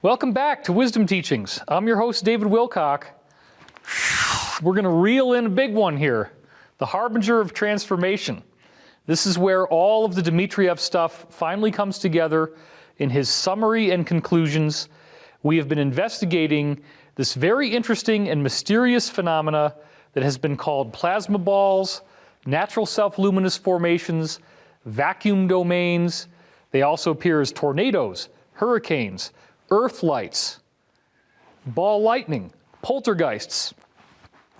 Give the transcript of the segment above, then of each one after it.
Welcome back to Wisdom Teachings. I'm your host, David Wilcock. We're going to reel in a big one here, the harbinger of transformation. This is where all of the Dmitriev stuff finally comes together in his summary and conclusions. We have been investigating this very interesting and mysterious phenomena that has been called plasma balls, natural self-luminous formations, vacuum domains. They also appear as tornadoes, hurricanes, earth lights, ball lightning, poltergeists.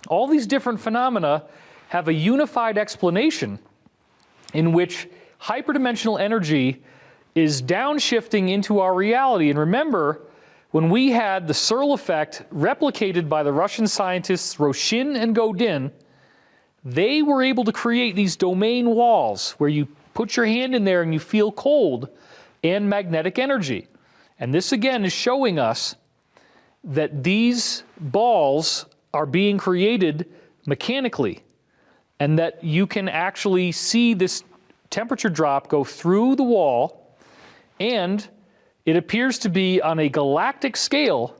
All these different phenomena have a unified explanation in which hyperdimensional energy is downshifting into our reality. And remember, when we had the Searle effect replicated by the Russian scientists Roshin and Godin, they were able to create these domain walls where you put your hand in there and you feel cold and magnetic energy. And this again is showing us that these balls are being created mechanically, and that you can actually see this temperature drop go through the wall, and it appears to be on a galactic scale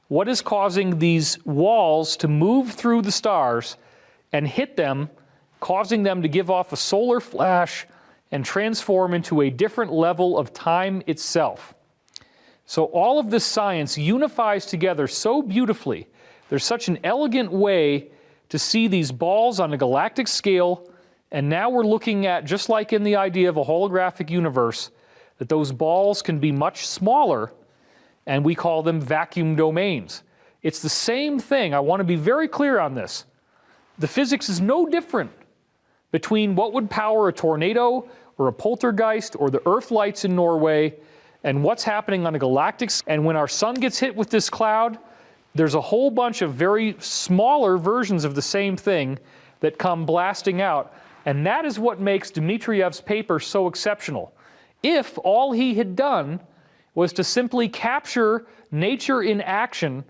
what is causing these walls to move through the stars and hit them, causing them to give off a solar flash and transform into a different level of time itself. So all of this science unifies together so beautifully. There's such an elegant way to see these balls on a galactic scale, and now we're looking at, just like in the idea of a holographic universe, that those balls can be much smaller, and we call them vacuum domains. It's the same thing. I want to be very clear on this. The physics is no different between what would power a tornado or a poltergeist or the earth lights in Norway and what's happening on a galactic scale. And when our sun gets hit with this cloud, there's a whole bunch of very smaller versions of the same thing that come blasting out. And that is what makes Dmitriev's paper so exceptional. If all he had done was to simply capture nature in action,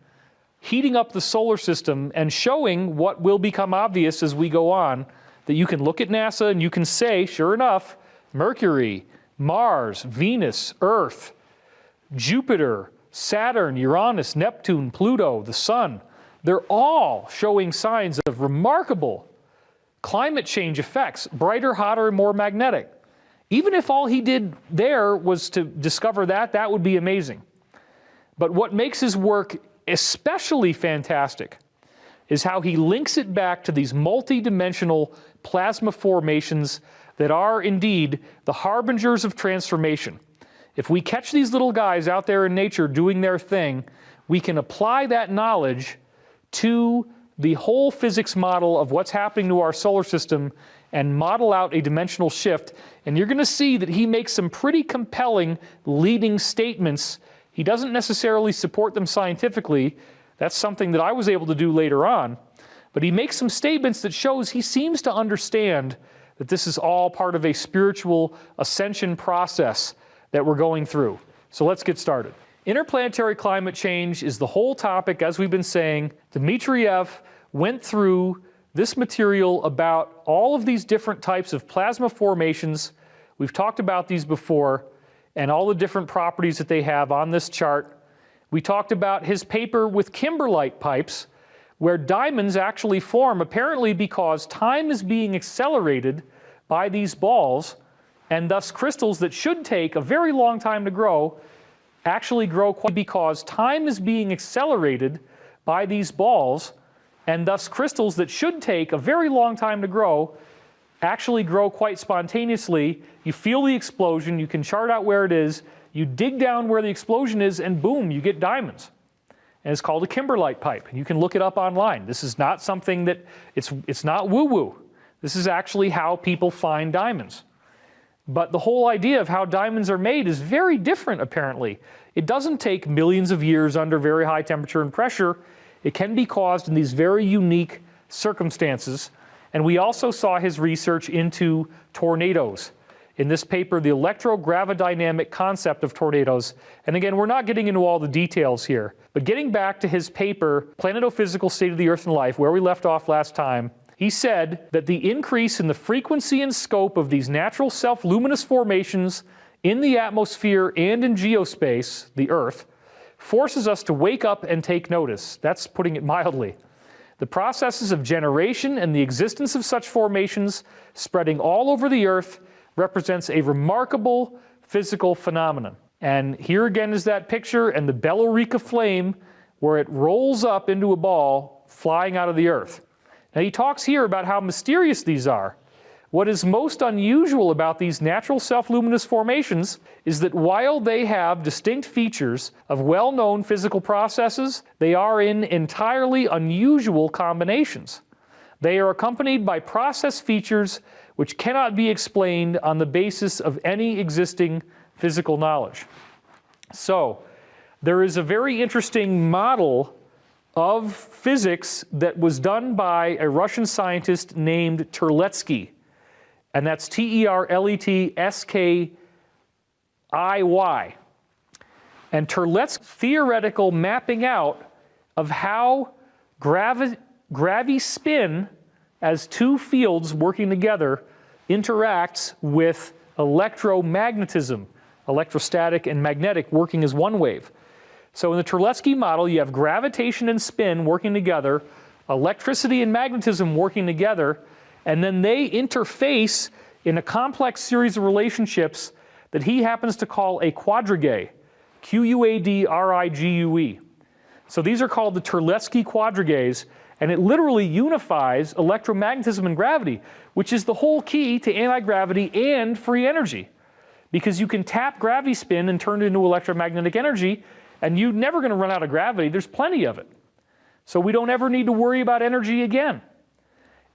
heating up the solar system and showing what will become obvious as we go on, that you can look at NASA and you can say, sure enough, Mercury, Mars, Venus, Earth, Jupiter, Saturn, Uranus, Neptune, Pluto, the Sun, they're all showing signs of remarkable climate change effects, brighter, hotter, and more magnetic. Even if all he did there was to discover that, that would be amazing. But what makes his work especially fantastic is how he links it back to these multi-dimensional plasma formations that are indeed the harbingers of transformation. If we catch these little guys out there in nature doing their thing, we can apply that knowledge to the whole physics model of what's happening to our solar system and model out a dimensional shift. And you're going to see that he makes some pretty compelling leading statements. He doesn't necessarily support them scientifically. That's something that I was able to do later on. But he makes some statements that shows he seems to understand that this is all part of a spiritual ascension process that we're going through. So let's get started. Interplanetary climate change is the whole topic, as we've been saying. Dmitriev went through this material about all of these different types of plasma formations. We've talked about these before, and all the different properties that they have on this chart. We talked about his paper with kimberlite pipes, where diamonds actually form, apparently because time is being accelerated by these balls, and thus crystals that should take a very long time to grow actually grow quite, because time is being accelerated by these balls, and thus crystals that should take a very long time to grow actually grow quite spontaneously. You feel the explosion, you can chart out where it is, you dig down where the explosion is, and boom, you get diamonds. And it's called a kimberlite pipe, and you can look it up online. This is not something that, it's not woo-woo. This is actually how people find diamonds. But the whole idea of how diamonds are made is very different, apparently. It doesn't take millions of years under very high temperature and pressure. It can be caused in these very unique circumstances. And we also saw his research into tornadoes. In this paper, the electrogravidynamic concept of tornadoes. And again, we're not getting into all the details here. But getting back to his paper, Planetophysical State of the Earth and Life, where we left off last time, he said that the increase in the frequency and scope of these natural self-luminous formations in the atmosphere and in geospace, the Earth, forces us to wake up and take notice. That's putting it mildly. The processes of generation and the existence of such formations spreading all over the Earth represents a remarkable physical phenomenon. And here again is that picture and the Bellerica flame where it rolls up into a ball flying out of the Earth. Now he talks here about how mysterious these are. What is most unusual about these natural self-luminous formations is that while they have distinct features of well-known physical processes, they are in entirely unusual combinations. They are accompanied by process features which cannot be explained on the basis of any existing physical knowledge. So, there is a very interesting model of physics that was done by a Russian scientist named Terletsky. And that's Terletsky. And Terletsky's theoretical mapping out of how gravispin, as two fields working together, interacts with electromagnetism, electrostatic and magnetic working as one wave. So in the Terletsky model, you have gravitation and spin working together, electricity and magnetism working together, and then they interface in a complex series of relationships that he happens to call a quadrigue, Q-U-A-D-R-I-G-U-E. So these are called the Terletsky quadrigues, and it literally unifies electromagnetism and gravity, which is the whole key to anti-gravity and free energy. Because you can tap gravity spin and turn it into electromagnetic energy, and you're never going to run out of gravity. There's plenty of it. So we don't ever need to worry about energy again.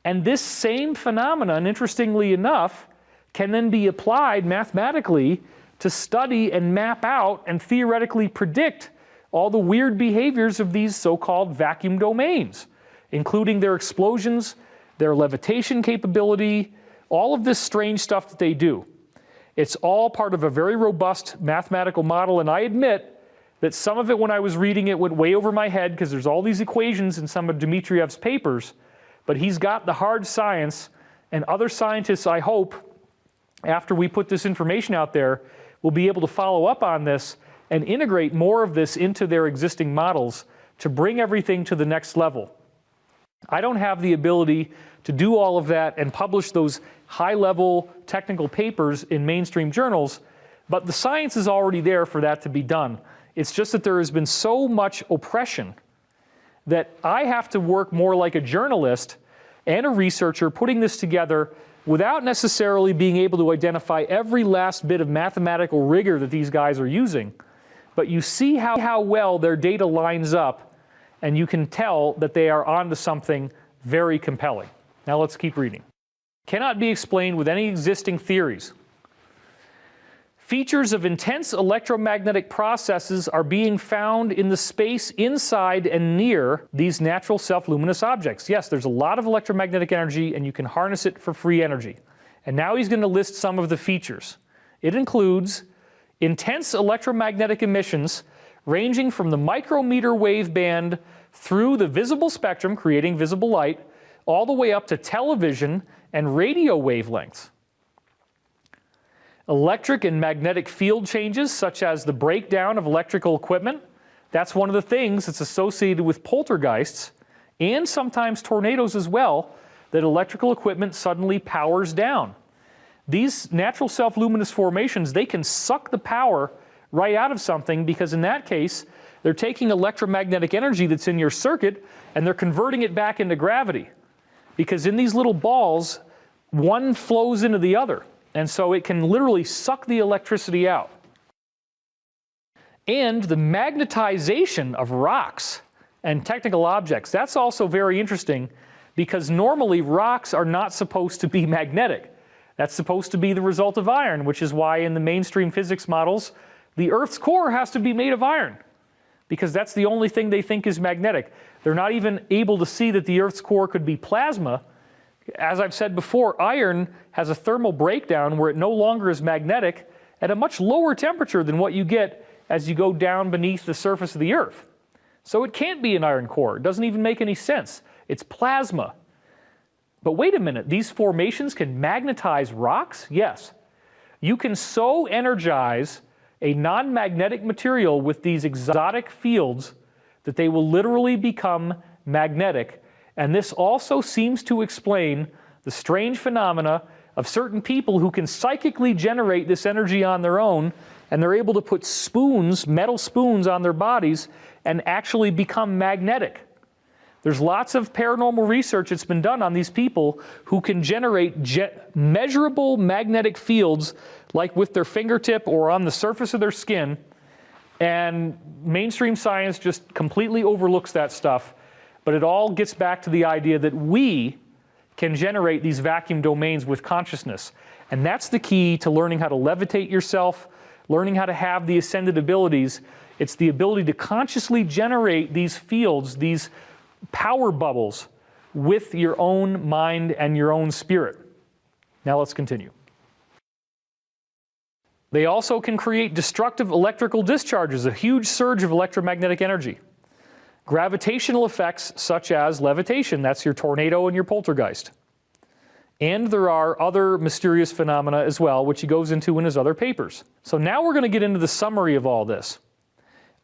And this same phenomenon, interestingly enough, can then be applied mathematically to study and map out and theoretically predict all the weird behaviors of these so-called vacuum domains, including their explosions, their levitation capability, all of this strange stuff that they do. It's all part of a very robust mathematical model, and I admit that some of it, when I was reading it, went way over my head because there's all these equations in some of Dmitriev's papers, but he's got the hard science, and other scientists, I hope, after we put this information out there, will be able to follow up on this and integrate more of this into their existing models to bring everything to the next level. I don't have the ability to do all of that and publish those high-level technical papers in mainstream journals, but the science is already there for that to be done. It's just that there has been so much oppression that I have to work more like a journalist and a researcher putting this together without necessarily being able to identify every last bit of mathematical rigor that these guys are using. But you see how well their data lines up, and you can tell that they are onto something very compelling. Now let's keep reading. Cannot be explained with any existing theories. Features of intense electromagnetic processes are being found in the space inside and near these natural self-luminous objects. Yes, there's a lot of electromagnetic energy, and you can harness it for free energy. And now he's going to list some of the features. It includes intense electromagnetic emissions ranging from the micrometer wave band through the visible spectrum, creating visible light, all the way up to television and radio wavelengths. Electric and magnetic field changes, such as the breakdown of electrical equipment. That's one of the things that's associated with poltergeists and sometimes tornadoes as well, that electrical equipment suddenly powers down. These natural self-luminous formations, they can suck the power right out of something, because in that case, they're taking electromagnetic energy that's in your circuit and they're converting it back into gravity. Because in these little balls, one flows into the other. And so it can literally suck the electricity out. And the magnetization of rocks and technical objects, that's also very interesting, because normally rocks are not supposed to be magnetic. That's supposed to be the result of iron, which is why in the mainstream physics models, the Earth's core has to be made of iron, because that's the only thing they think is magnetic. They're not even able to see that the Earth's core could be plasma. As I've said before, iron has a thermal breakdown where it no longer is magnetic at a much lower temperature than what you get as you go down beneath the surface of the Earth. So it can't be an iron core. It doesn't even make any sense. It's plasma. But wait a minute, these formations can magnetize rocks? Yes. You can so energize a non-magnetic material with these exotic fields that they will literally become magnetic. And this also seems to explain the strange phenomena of certain people who can psychically generate this energy on their own, and they're able to put spoons, metal spoons, on their bodies and actually become magnetic. There's lots of paranormal research that's been done on these people who can generate measurable magnetic fields, like with their fingertip or on the surface of their skin, and mainstream science just completely overlooks that stuff. But it all gets back to the idea that we can generate these vacuum domains with consciousness. And that's the key to learning how to levitate yourself, learning how to have the ascended abilities. It's the ability to consciously generate these fields, these power bubbles, with your own mind and your own spirit. Now let's continue. They also can create destructive electrical discharges, a huge surge of electromagnetic energy. Gravitational effects such as levitation, that's your tornado and your poltergeist. And there are other mysterious phenomena as well, which he goes into in his other papers. So now we're going to get into the summary of all this.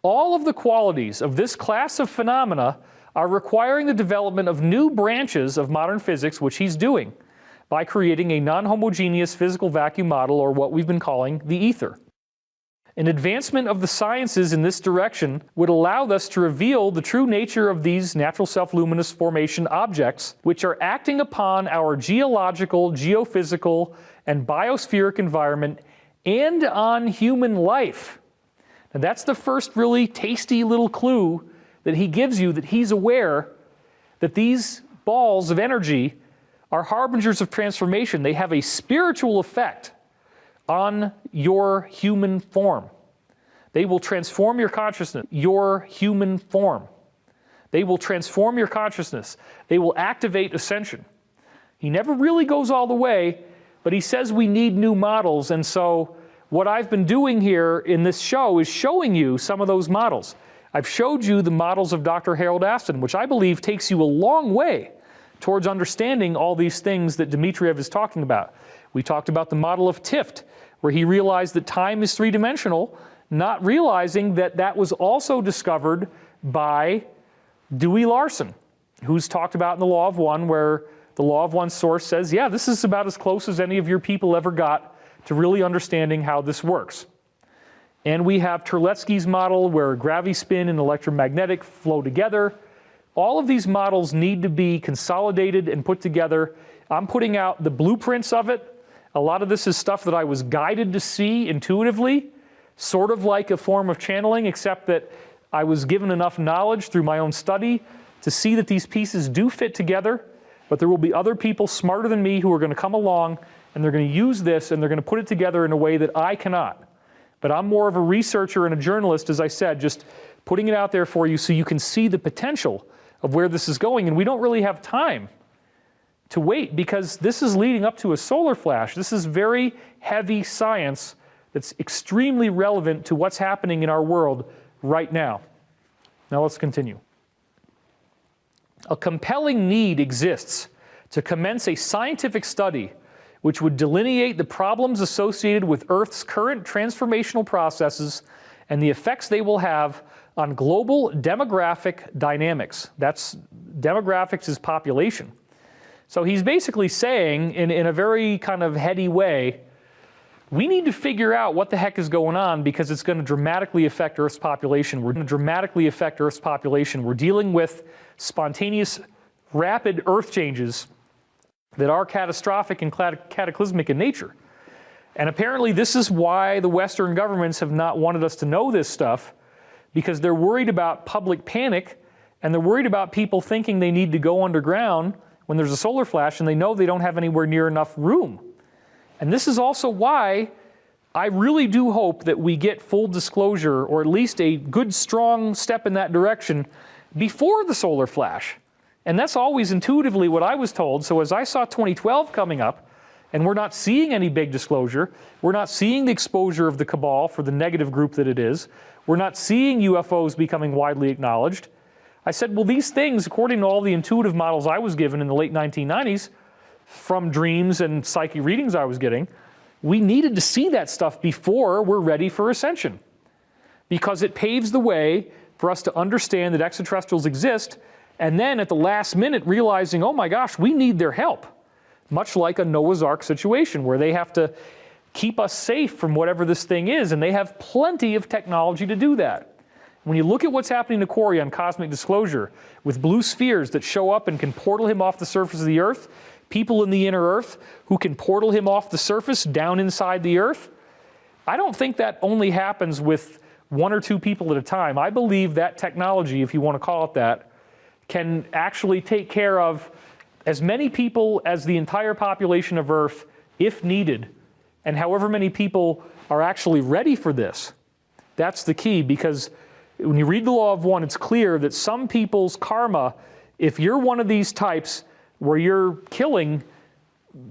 All of the qualities of this class of phenomena are requiring the development of new branches of modern physics, which he's doing by creating a non-homogeneous physical vacuum model, or what we've been calling the ether. An advancement of the sciences in this direction would allow us to reveal the true nature of these natural self-luminous formation objects, which are acting upon our geological, geophysical, and biospheric environment, and on human life. And that's the first really tasty little clue that he gives you, that he's aware that these balls of energy are harbingers of transformation. They have a spiritual effect on your human form. They will transform your consciousness, your human form. They will transform your consciousness. They will activate ascension. He never really goes all the way, but he says we need new models, and so what I've been doing here in this show is showing you some of those models. I've showed you the models of Dr. Harold Aston, which I believe takes you a long way towards understanding all these things that Dmitriev is talking about. We talked about the model of Tift, where he realized that time is three-dimensional, not realizing that that was also discovered by Dewey Larson, who's talked about in the Law of One, where the Law of One source says, yeah, this is about as close as any of your people ever got to really understanding how this works. And we have Terletsky's model, where gravity spin and electromagnetic flow together. All of these models need to be consolidated and put together. I'm putting out the blueprints of it. A lot of this is stuff that I was guided to see intuitively, sort of like a form of channeling, except that I was given enough knowledge through my own study to see that these pieces do fit together, but there will be other people smarter than me who are going to come along, and they're going to use this, and they're going to put it together in a way that I cannot. But I'm more of a researcher and a journalist, as I said, just putting it out there for you so you can see the potential of where this is going. And we don't really have time to wait, because this is leading up to a solar flash. This is very heavy science that's extremely relevant to what's happening in our world right now. Now let's continue. A compelling need exists to commence a scientific study which would delineate the problems associated with Earth's current transformational processes and the effects they will have on global demographic dynamics. That's, demographics is population. So he's basically saying, in a very kind of heady way, we need to figure out what the heck is going on, because it's going to dramatically affect Earth's population. We're going to dramatically affect Earth's population. We're dealing with spontaneous, rapid Earth changes that are catastrophic and cataclysmic in nature. And apparently this is why the Western governments have not wanted us to know this stuff, because they're worried about public panic, and they're worried about people thinking they need to go underground when there's a solar flash, and they know they don't have anywhere near enough room. And this is also why I really do hope that we get full disclosure, or at least a good strong step in that direction, before the solar flash. And that's always intuitively what I was told. So as I saw 2012 coming up, and we're not seeing any big disclosure, we're not seeing the exposure of the cabal for the negative group that it is, we're not seeing UFOs becoming widely acknowledged, I said, well, these things, according to all the intuitive models I was given in the late 1990s, from dreams and psychic readings I was getting, we needed to see that stuff before we're ready for ascension, because it paves the way for us to understand that extraterrestrials exist, and then at the last minute realizing, oh my gosh, we need their help. Much like a Noah's Ark situation where they have to keep us safe from whatever this thing is, and they have plenty of technology to do that. When you look at what's happening to Corey on Cosmic Disclosure, with blue spheres that show up and can portal him off the surface of the Earth, people in the inner Earth who can portal him off the surface down inside the Earth, I don't think that only happens with one or two people at a time. I believe that technology, if you want to call it that, can actually take care of as many people as the entire population of Earth, if needed, and however many people are actually ready for this. That's the key, because when you read the Law of One, it's clear that some people's karma, if you're one of these types where you're killing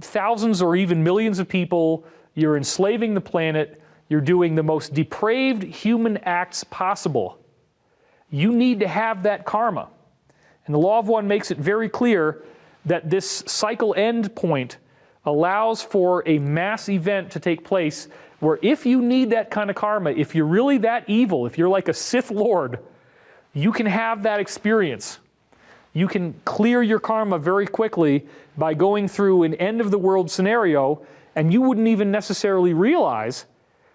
thousands or even millions of people, you're enslaving the planet, you're doing the most depraved human acts possible, you need to have that karma. And the Law of One makes it very clear that this cycle end point allows for a mass event to take place where if you need that kind of karma, if you're really that evil, if you're like a Sith Lord, you can have that experience. You can clear your karma very quickly by going through an end of the world scenario, and you wouldn't even necessarily realize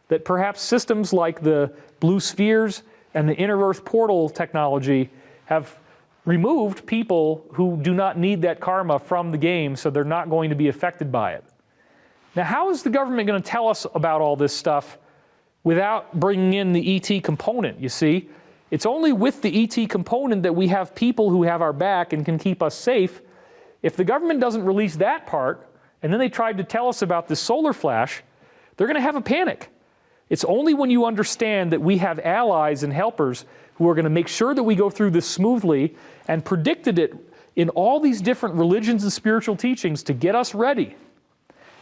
that perhaps systems like the blue spheres and the inner Earth portal technology have removed people who do not need that karma from the game, so they're not going to be affected by it. Now, how is the government going to tell us about all this stuff without bringing in the ET component, you see? It's only with the ET component that we have people who have our back and can keep us safe. If the government doesn't release that part, and then they tried to tell us about this solar flash, they're going to have a panic. It's only when you understand that we have allies and helpers who are going to make sure that we go through this smoothly and predicted it in all these different religions and spiritual teachings to get us ready.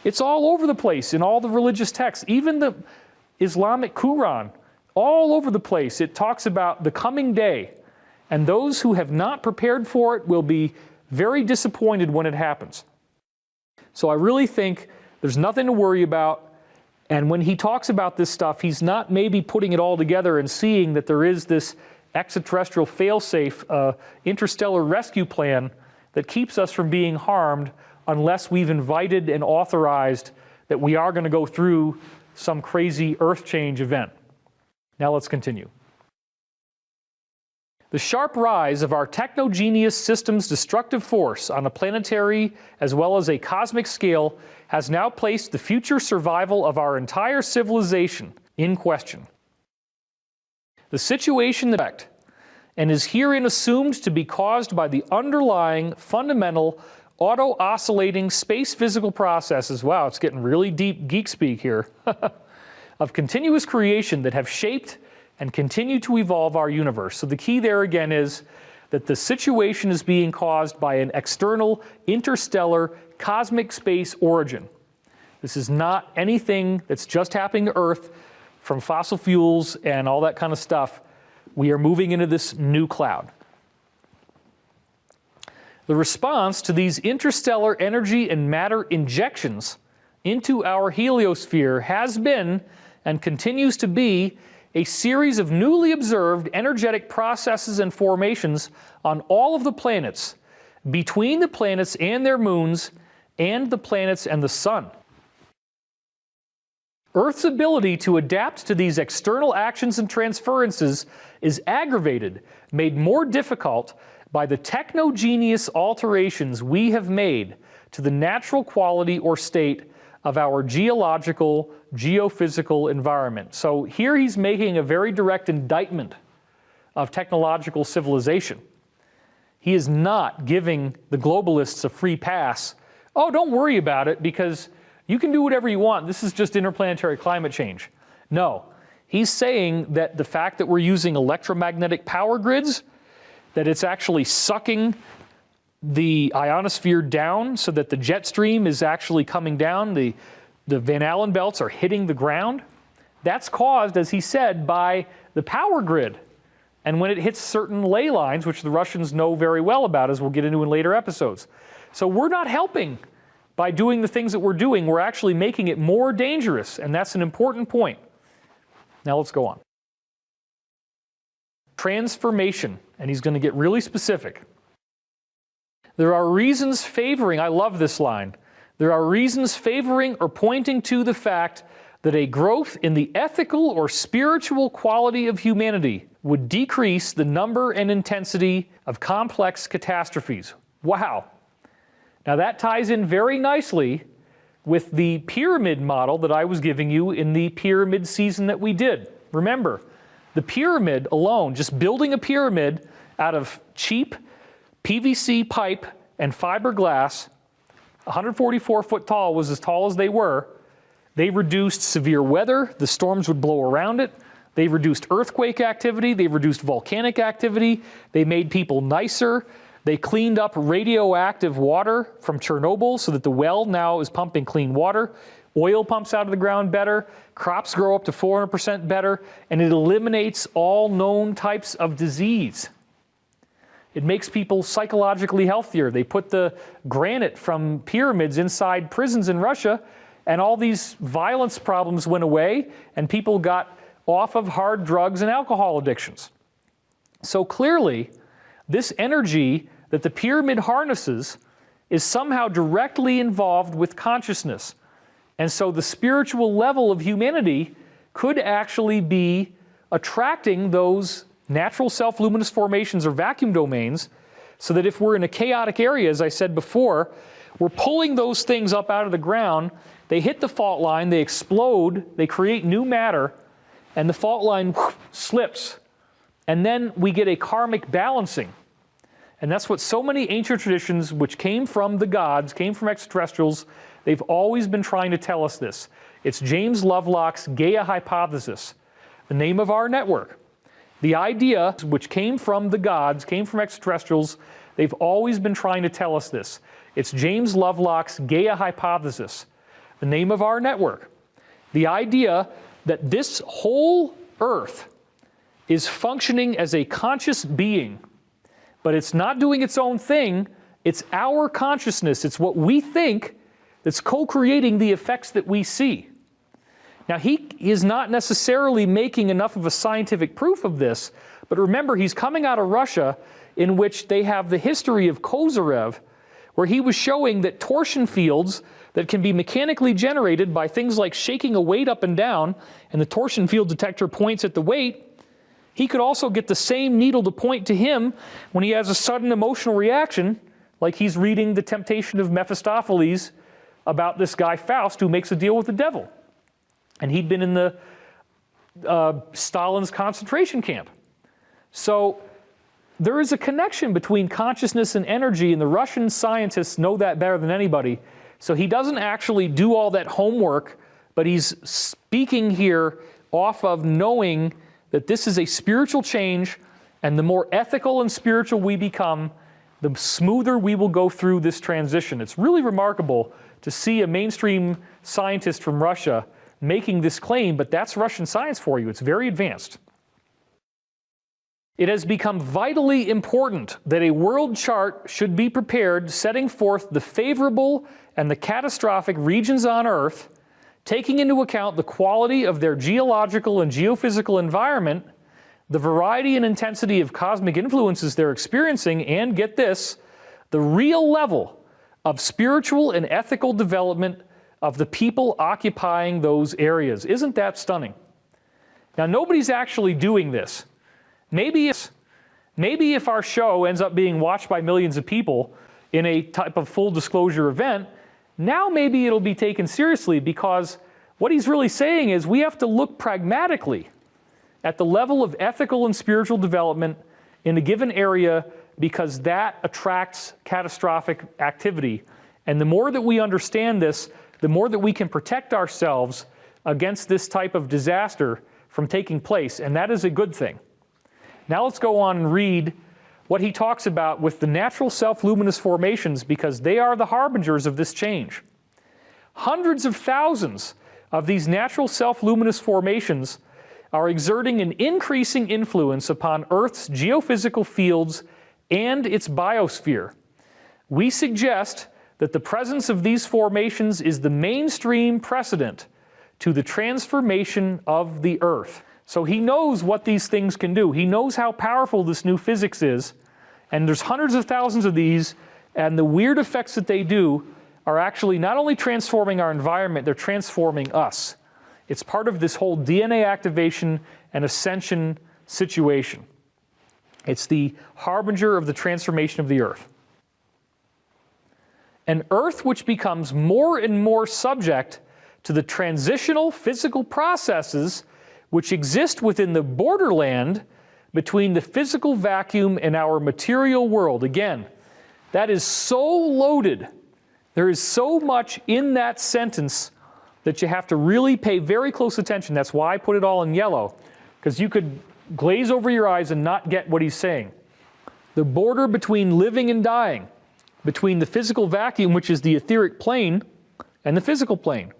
It's all over the place in all the religious texts, even the Islamic Quran, all over the place. It talks about the coming day, and those who have not prepared for it will be very disappointed when it happens. So I really think there's nothing to worry about. And when he talks about this stuff, he's not maybe putting it all together and seeing that there is this extraterrestrial fail-safe interstellar rescue plan that keeps us from being harmed unless we've invited and authorized that we are going to go through some crazy earth change event. Now let's continue. The sharp rise of our technogenius system's destructive force on a planetary as well as a cosmic scale has now placed the future survival of our entire civilization in question. The situation that and is herein assumed to be caused by the underlying fundamental auto-oscillating space physical processes, wow, it's getting really deep geek speak here, of continuous creation that have shaped and continue to evolve our universe. So the key there again is that the situation is being caused by an external, interstellar, cosmic space origin. This is not anything that's just happening to Earth from fossil fuels and all that kind of stuff. We are moving into this new cloud. The response to these interstellar energy and matter injections into our heliosphere has been and continues to be a series of newly observed energetic processes and formations on all of the planets, between the planets and their moons, and the planets and the sun. Earth's ability to adapt to these external actions and transferences is aggravated, made more difficult by the technogenius alterations we have made to the natural quality or state of our geological, geophysical environment. So here he's making a very direct indictment of technological civilization. He is not giving the globalists a free pass. Oh, don't worry about it because you can do whatever you want. This is just interplanetary climate change. No, he's saying that the fact that we're using electromagnetic power grids, that it's actually sucking the ionosphere down so that the jet stream is actually coming down, the Van Allen belts are hitting the ground. That's caused, as he said, by the power grid. And when it hits certain ley lines, which the Russians know very well about, as we'll get into in later episodes. So we're not helping by doing the things that we're doing, we're actually making it more dangerous, and that's an important point. Now let's go on. Transformation, and he's going to get really specific. There are reasons favoring, I love this line, there are reasons favoring or pointing to the fact that a growth in the ethical or spiritual quality of humanity would decrease the number and intensity of complex catastrophes. Wow. Now that ties in very nicely with the pyramid model that I was giving you in the pyramid season that we did. Remember, the pyramid alone, just building a pyramid out of cheap PVC pipe and fiberglass, 144 foot tall was as tall as they were. They reduced severe weather, the storms would blow around it. They reduced earthquake activity, they reduced volcanic activity, they made people nicer. They cleaned up radioactive water from Chernobyl so that the well now is pumping clean water. Oil pumps out of the ground better, crops grow up to 400% better, and it eliminates all known types of disease. It makes people psychologically healthier. They put the granite from pyramids inside prisons in Russia, and all these violence problems went away, and people got off of hard drugs and alcohol addictions. So clearly, this energy that the pyramid harnesses is somehow directly involved with consciousness. And so the spiritual level of humanity could actually be attracting those natural self-luminous formations or vacuum domains, so that if we're in a chaotic area, as I said before, we're pulling those things up out of the ground, they hit the fault line, they explode, they create new matter, and the fault line slips. And then we get a karmic balancing. And that's what so many ancient traditions, which came from the gods, came from extraterrestrials, they've always been trying to tell us this. It's James Lovelock's Gaia hypothesis, the name of our network. The idea, which came from the gods, came from extraterrestrials, they've always been trying to tell us this. It's James Lovelock's Gaia hypothesis, the name of our network. The idea that this whole Earth is functioning as a conscious being, but it's not doing its own thing, it's our consciousness, it's what we think that's co-creating the effects that we see. Now he is not necessarily making enough of a scientific proof of this, but remember he's coming out of Russia in which they have the history of Kozyrev, where he was showing that torsion fields that can be mechanically generated by things like shaking a weight up and down, and the torsion field detector points at the weight, he could also get the same needle to point to him when he has a sudden emotional reaction, like he's reading The Temptation of Mephistopheles about this guy Faust who makes a deal with the devil. And he'd been in the Stalin's concentration camp. So there is a connection between consciousness and energy, and the Russian scientists know that better than anybody. So he doesn't actually do all that homework, but he's speaking here off of knowing that this is a spiritual change, and the more ethical and spiritual we become, the smoother we will go through this transition. It's really remarkable to see a mainstream scientist from Russia making this claim, but that's Russian science for you. It's very advanced. It has become vitally important that a world chart should be prepared setting forth the favorable and the catastrophic regions on Earth, taking into account the quality of their geological and geophysical environment, the variety and intensity of cosmic influences they're experiencing, and get this, the real level of spiritual and ethical development of the people occupying those areas. Isn't that stunning? Now, nobody's actually doing this. Maybe if our show ends up being watched by millions of people in a type of full disclosure event, now maybe it'll be taken seriously, because what he's really saying is we have to look pragmatically at the level of ethical and spiritual development in a given area, because that attracts catastrophic activity. And the more that we understand this, the more that we can protect ourselves against this type of disaster from taking place, and that is a good thing. Now let's go on and read what he talks about with the natural self-luminous formations, because they are the harbingers of this change. Hundreds of thousands of these natural self-luminous formations are exerting an increasing influence upon Earth's geophysical fields and its biosphere. We suggest that the presence of these formations is the mainstream precedent to the transformation of the Earth. So he knows what these things can do. He knows how powerful this new physics is, and there's hundreds of thousands of these, and the weird effects that they do are actually not only transforming our environment, they're transforming us. It's part of this whole DNA activation and ascension situation. It's the harbinger of the transformation of the Earth. An Earth which becomes more and more subject to the transitional physical processes which exist within the borderland between the physical vacuum and our material world. Again, that is so loaded. There is so much in that sentence that you have to really pay very close attention. That's why I put it all in yellow, because you could glaze over your eyes and not get what he's saying. The border between living and dying, between the physical vacuum, which is the etheric plane, and the physical plane.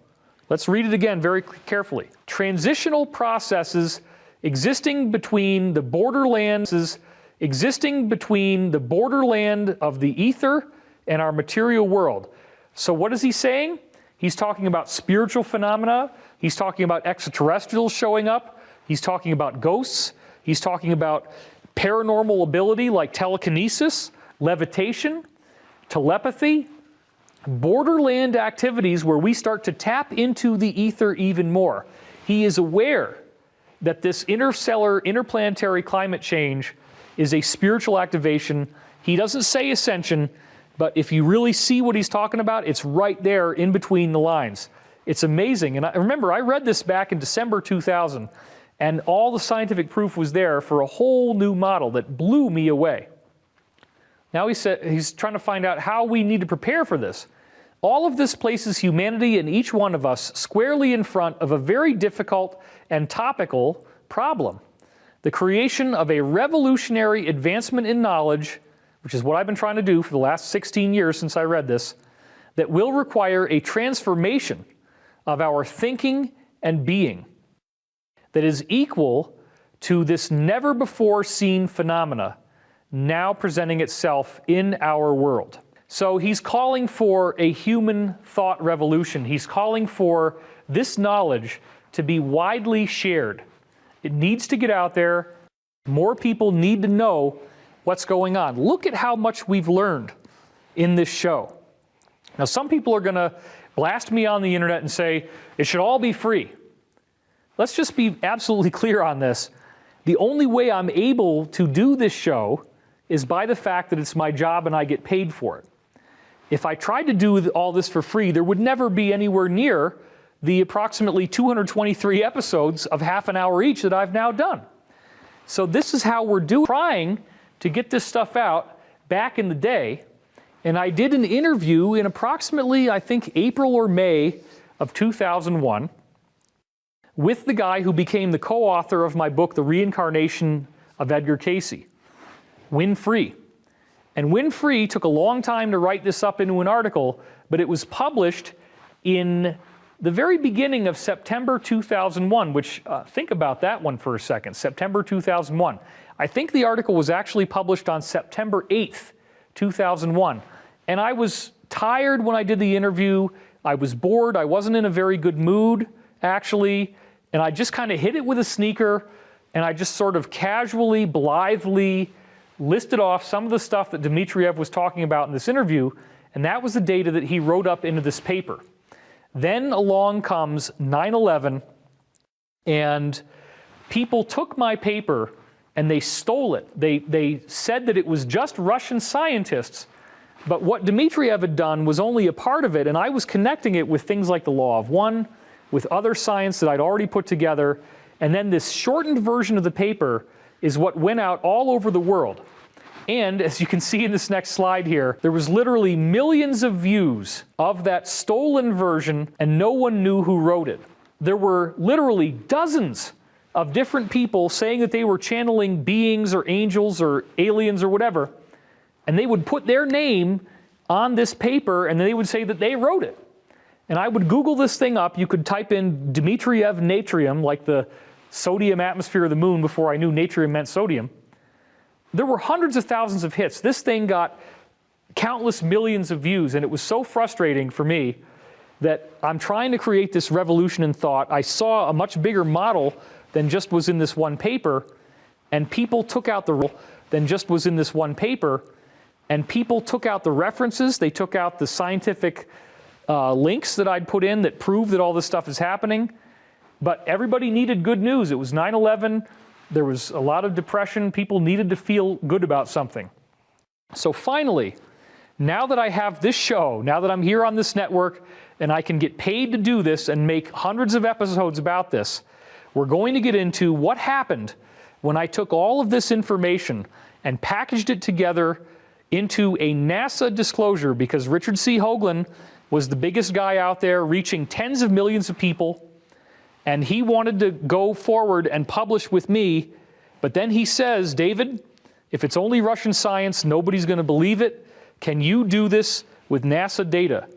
Let's read it again very carefully. Transitional processes existing between the borderlands, existing between the borderland of the ether and our material world. So what is he saying? He's talking about spiritual phenomena. He's talking about extraterrestrials showing up. He's talking about ghosts. He's talking about paranormal ability like telekinesis, levitation, telepathy, borderland activities where we start to tap into the ether even more. He is aware that this interstellar, interplanetary climate change is a spiritual activation. He doesn't say ascension, but if you really see what he's talking about, it's right there in between the lines. It's amazing. And remember, I read this back in December 2000, and all the scientific proof was there for a whole new model that blew me away. Now he's trying to find out how we need to prepare for this. All of this places humanity and each one of us squarely in front of a very difficult and topical problem: the creation of a revolutionary advancement in knowledge, which is what I've been trying to do for the last 16 years since I read this, that will require a transformation of our thinking and being that is equal to this never-before-seen phenomena now presenting itself in our world. So he's calling for a human thought revolution. He's calling for this knowledge to be widely shared. It needs to get out there. More people need to know what's going on. Look at how much we've learned in this show. Now, some people are going to blast me on the internet and say, it should all be free. Let's just be absolutely clear on this. The only way I'm able to do this show is by the fact that it's my job and I get paid for it. If I tried to do all this for free, there would never be anywhere near the approximately 223 episodes of half an hour each that I've now done. So this is how we're trying to get this stuff out back in the day. And I did an interview in approximately, I think, April or May of 2001 with the guy who became the co-author of my book, The Reincarnation of Edgar Cayce, Win Free. And Win Free took a long time to write this up into an article, but it was published in the very beginning of September 2001, which, think about that one for a second, September 2001. I think the article was actually published on September 8th, 2001. And I was tired when I did the interview. I was bored. I wasn't in a very good mood, actually. And I just kind of hit it with a sneaker, and I just sort of casually, blithely listed off some of the stuff that Dmitriev was talking about in this interview, and that was the data that he wrote up into this paper. Then along comes 9/11, and people took my paper and they stole it. They said that it was just Russian scientists, but what Dmitriev had done was only a part of it, and I was connecting it with things like the Law of One, with other science that I'd already put together, and then this shortened version of the paper is what went out all over the world. And as you can see in this next slide here, there was literally millions of views of that stolen version, and no one knew who wrote it. There were literally dozens of different people saying that they were channeling beings or angels or aliens or whatever, and they would put their name on this paper and they would say that they wrote it. And I would Google this thing up. You could type in Dmitriev natrium, like the sodium atmosphere of the moon, before I knew natrium meant sodium. There were hundreds of thousands of hits. This thing got countless millions of views, and it was so frustrating for me that I'm trying to create this revolution in thought. I saw a much bigger model than just was in this one paper, and people took out the references, they took out the scientific links that I'd put in that prove that all this stuff is happening. But everybody needed good news. It was 9/11. There was a lot of depression. People needed to feel good about something. So finally, now that I have this show, now that I'm here on this network, and I can get paid to do this and make hundreds of episodes about this, we're going to get into what happened when I took all of this information and packaged it together into a NASA disclosure, because Richard C. Hoagland was the biggest guy out there, reaching tens of millions of people, and he wanted to go forward and publish with me, but then he says, David, if it's only Russian science, nobody's going to believe it. Can you do this with NASA data?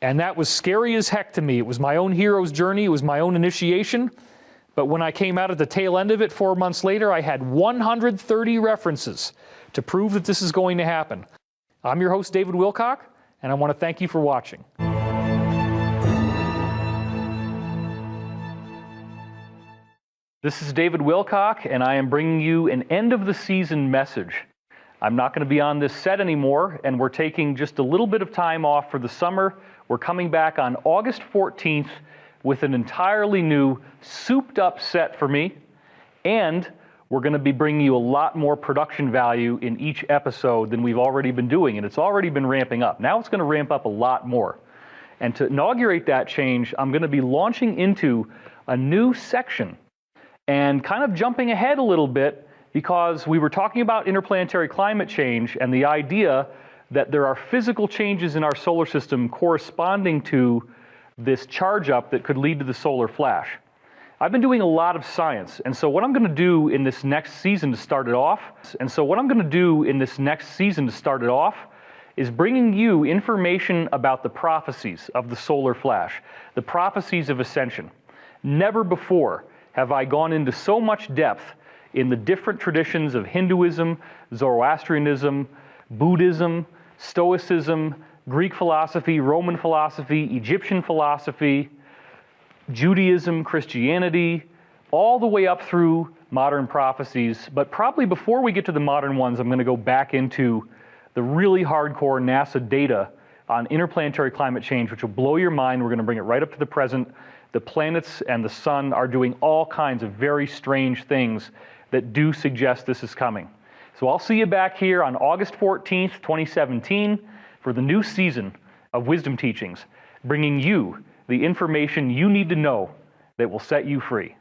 And that was scary as heck to me. It was my own hero's journey. It was my own initiation. But when I came out at the tail end of it 4 months later, I had 130 references to prove that this is going to happen. I'm your host, David Wilcock, and I want to thank you for watching. This is David Wilcock, and I am bringing you an end-of-the-season message. I'm not going to be on this set anymore, and we're taking just a little bit of time off for the summer. We're coming back on August 14th with an entirely new, souped-up set for me, and we're going to be bringing you a lot more production value in each episode than we've already been doing, and it's already been ramping up. Now it's going to ramp up a lot more. And to inaugurate that change, I'm going to be launching into a new section and kind of jumping ahead a little bit, because we were talking about interplanetary climate change and the idea that there are physical changes in our solar system corresponding to this charge up that could lead to the solar flash. I've been doing a lot of science, and so what I'm going to do in this next season to start it off, is bringing you information about the prophecies of the solar flash, the prophecies of ascension. Never before have I gone into so much depth in the different traditions of Hinduism, Zoroastrianism, Buddhism, Stoicism, Greek philosophy, Roman philosophy, Egyptian philosophy, Judaism, Christianity, all the way up through modern prophecies. But probably before we get to the modern ones, I'm going to go back into the really hardcore NASA data on interplanetary climate change, which will blow your mind. We're going to bring it right up to the present. The planets and the sun are doing all kinds of very strange things that do suggest this is coming. So I'll see you back here on August 14th, 2017 for the new season of Wisdom Teachings, bringing you the information you need to know that will set you free.